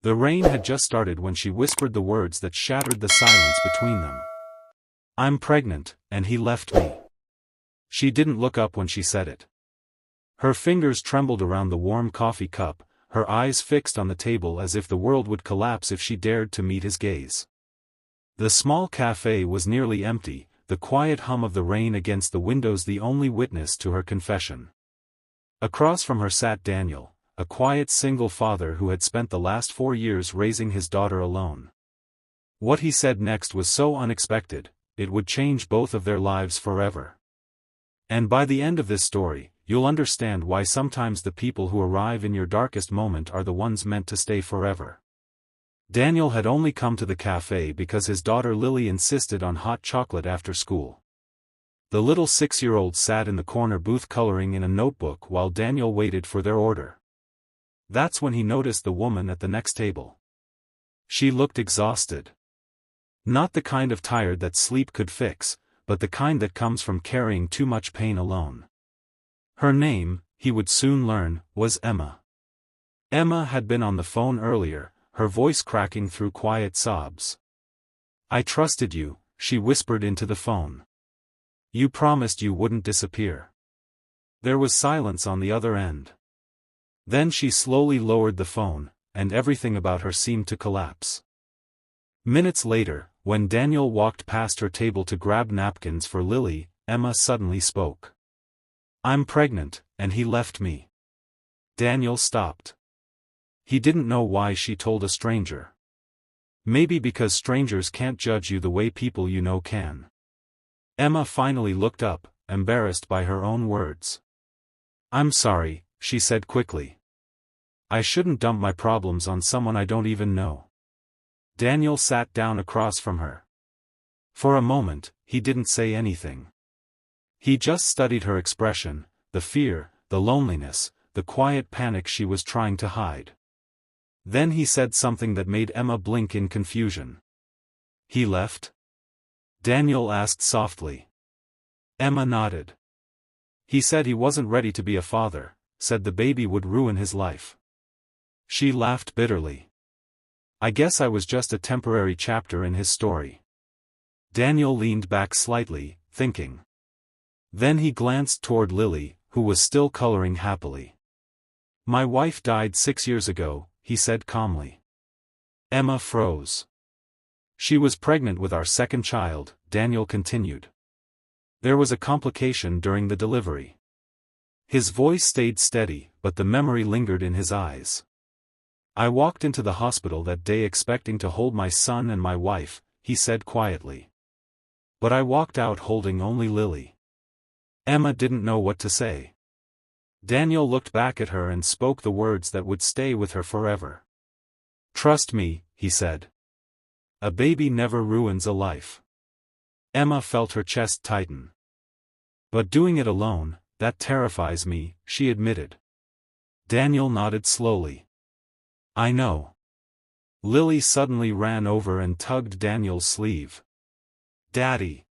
The rain had just started when she whispered the words that shattered the silence between them. "I'm pregnant, and he left me." She didn't look up when she said it. Her fingers trembled around the warm coffee cup, her eyes fixed on the table as if the world would collapse if she dared to meet his gaze. The small cafe was nearly empty, the quiet hum of the rain against the windows the only witness to her confession. Across from her sat Daniel, a quiet single father who had spent the last 4 years raising his daughter alone. What he said next was so unexpected, it would change both of their lives forever. And by the end of this story, you'll understand why sometimes the people who arrive in your darkest moment are the ones meant to stay forever. Daniel had only come to the cafe because his daughter Lily insisted on hot chocolate after school. The little 6-year-old sat in the corner booth coloring in a notebook while Daniel waited for their order. That's when he noticed the woman at the next table. She looked exhausted. Not the kind of tired that sleep could fix, but the kind that comes from carrying too much pain alone. Her name, he would soon learn, was Emma. Emma had been on the phone earlier, her voice cracking through quiet sobs. "I trusted you," she whispered into the phone. "You promised you wouldn't disappear." There was silence on the other end. Then she slowly lowered the phone, and everything about her seemed to collapse. Minutes later, when Daniel walked past her table to grab napkins for Lily, Emma suddenly spoke. "I'm pregnant, and he left me." Daniel stopped. He didn't know why she told a stranger. Maybe because strangers can't judge you the way people you know can. Emma finally looked up, embarrassed by her own words. "I'm sorry," she said quickly. "I shouldn't dump my problems on someone I don't even know." Daniel sat down across from her. For a moment, he didn't say anything. He just studied her expression, the fear, the loneliness, the quiet panic she was trying to hide. Then he said something that made Emma blink in confusion. "He left?" Daniel asked softly. Emma nodded. "He said he wasn't ready to be a father, said the baby would ruin his life." She laughed bitterly. "I guess I was just a temporary chapter in his story." Daniel leaned back slightly, thinking. Then he glanced toward Lily, who was still coloring happily. "My wife died 6 years ago," he said calmly. Emma froze. "She was pregnant with our second child," Daniel continued. "There was a complication during the delivery." His voice stayed steady, but the memory lingered in his eyes. "I walked into the hospital that day expecting to hold my son and my wife," he said quietly. "But I walked out holding only Lily." Emma didn't know what to say. Daniel looked back at her and spoke the words that would stay with her forever. "Trust me," he said. "A baby never ruins a life." Emma felt her chest tighten. "But doing it alone, that terrifies me," she admitted. Daniel nodded slowly. "I know." Lily suddenly ran over and tugged Daniel's sleeve. "Daddy!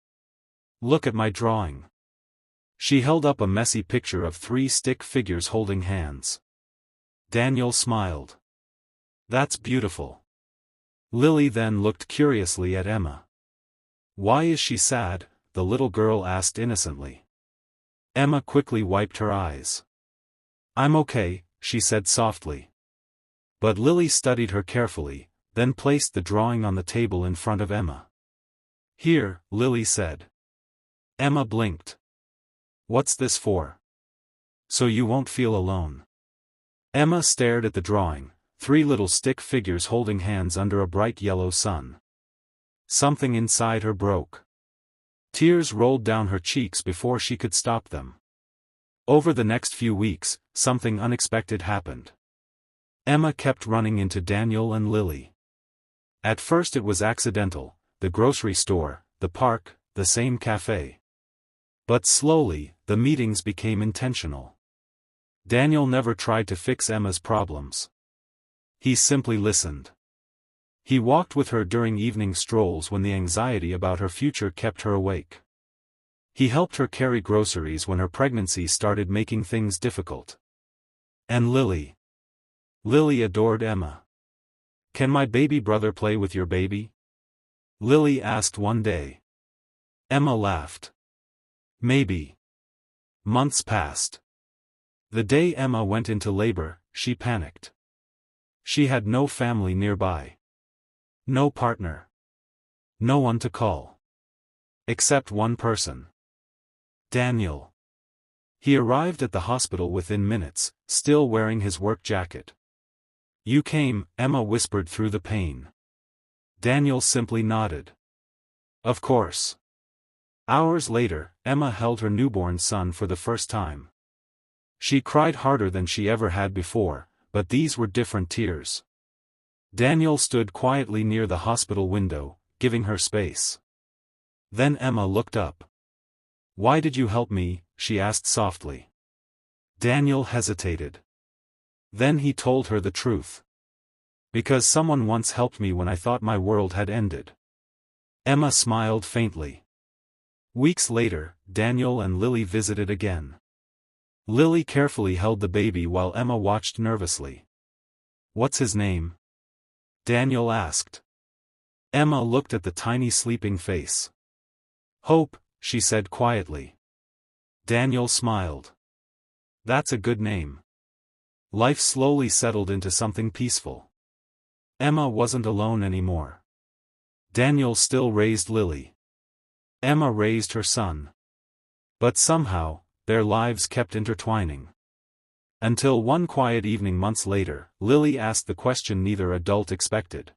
Look at my drawing." She held up a messy picture of 3 stick figures holding hands. Daniel smiled. "That's beautiful." Lily then looked curiously at Emma. "Why is she sad?" the little girl asked innocently. Emma quickly wiped her eyes. "I'm okay," she said softly. But Lily studied her carefully, then placed the drawing on the table in front of Emma. "Here," Lily said. Emma blinked. "What's this for?" "So you won't feel alone." Emma stared at the drawing, 3 little stick figures holding hands under a bright yellow sun. Something inside her broke. Tears rolled down her cheeks before she could stop them. Over the next few weeks, something unexpected happened. Emma kept running into Daniel and Lily. At first it was accidental, the grocery store, the park, the same cafe. But slowly, the meetings became intentional. Daniel never tried to fix Emma's problems. He simply listened. He walked with her during evening strolls when the anxiety about her future kept her awake. He helped her carry groceries when her pregnancy started making things difficult. And Lily. Lily adored Emma. Can my baby brother play with your baby? Lily asked one day. Emma laughed. Maybe. Months passed. The day Emma went into labor, she panicked. She had no family nearby. No partner. No one to call. Except one person. Daniel. He arrived at the hospital within minutes, still wearing his work jacket. You came, Emma whispered through the pain. Daniel simply nodded. Of course. Hours later, Emma held her newborn son for the first time. She cried harder than she ever had before, but these were different tears. Daniel stood quietly near the hospital window, giving her space. Then Emma looked up. Why did you help me? She asked softly. Daniel hesitated. Then he told her the truth. Because someone once helped me when I thought my world had ended. Emma smiled faintly. Weeks later, Daniel and Lily visited again. Lily carefully held the baby while Emma watched nervously. What's his name? Daniel asked. Emma looked at the tiny sleeping face. Hope, she said quietly. Daniel smiled. That's a good name. Life slowly settled into something peaceful. Emma wasn't alone anymore. Daniel still raised Lily. Emma raised her son. But somehow, their lives kept intertwining. Until one quiet evening months later, Lily asked the question neither adult expected.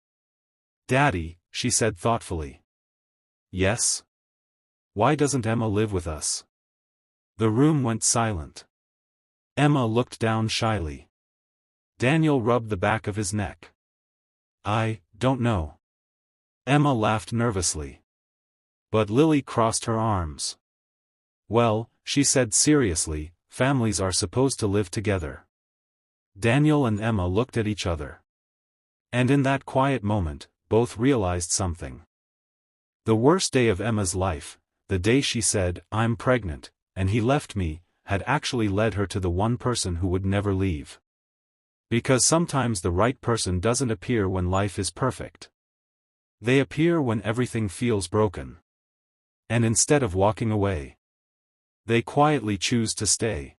Daddy, she said thoughtfully. Yes? Why doesn't Emma live with us? The room went silent. Emma looked down shyly. Daniel rubbed the back of his neck. I don't know. Emma laughed nervously. But Lily crossed her arms. Well, she said seriously, families are supposed to live together. Daniel and Emma looked at each other. And in that quiet moment, both realized something. The worst day of Emma's life, the day she said, I'm pregnant, and he left me, had actually led her to the one person who would never leave. Because sometimes the right person doesn't appear when life is perfect. They appear when everything feels broken. And instead of walking away, they quietly choose to stay.